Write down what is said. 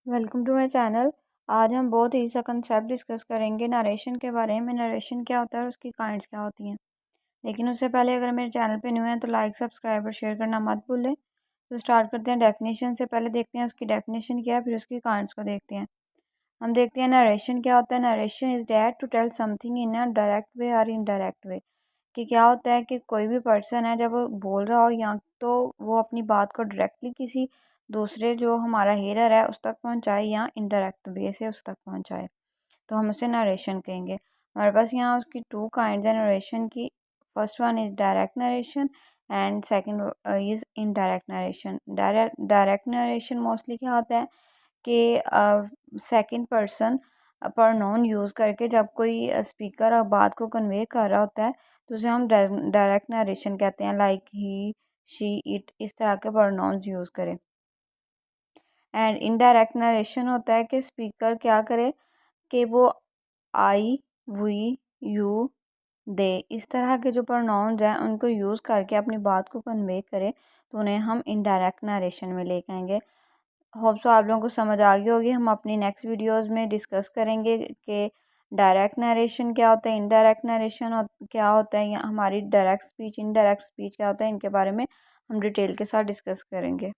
Welcome to my channel. आज हम बहुत ही सा कंसेप्ट डिस्कस करेंगे नरेशन के बारे में। नरेशन क्या होता है और उसकी काइंड्स क्या होती हैं। लेकिन उससे पहले अगर मेरे चैनल पे न्यू है तो लाइक सब्सक्राइब और शेयर करना मत भूलें। तो स्टार्ट करते हैं डेफिनेशन से। पहले देखते हैं उसकी डेफिनेशन क्या है, फिर उसकी काइंड्स को देखते हैं। हम देखते हैं नरेशन क्या होता है। Narration is that to tell something in a direct way और इनडायरेक्ट वे। कि क्या होता है कि कोई भी पर्सन है जब वो बोल रहा हो या तो वो अपनी बात को डायरेक्टली किसी दूसरे जो हमारा हेयर है उस तक पहुंचाए या इनडायरेक्ट वे से उस तक पहुंचाए, तो हम उसे नरेशन कहेंगे। हमारे पास यहाँ उसकी टू काइंड्स है नरेशन की। First one is direct narration and second is indirect narration. Direct narration mostly क्या होता है कि सेकंड पर्सन प्रोनाउन यूज़ करके जब कोई स्पीकर बात को कन्वे कर रहा होता है तो उसे हम डायरेक्ट नरेशन कहते हैं। लाइक ही, शी, इट, इस तरह के प्रोनाउंस यूज़ करें। एंड इनडायरेक्ट नरेशन होता है कि स्पीकर क्या करे कि वो आई, वी, यू, दे इस तरह के जो प्रोनाउंस हैं उनको यूज़ करके अपनी बात को कन्वे करे, तो उन्हें हम इनडायरेक्ट नरेशन में लेके आएंगे। होप सो आप लोगों को समझ आ गई होगी। हम अपनी नेक्स्ट वीडियोस में डिस्कस करेंगे कि डायरेक्ट नरेशन क्या होता है, इनडायरेक्ट नरेशन क्या होता है, या हमारी डायरेक्ट स्पीच, इनडायरेक्ट स्पीच क्या होता है। इनके बारे में हम डिटेल के साथ डिस्कस करेंगे।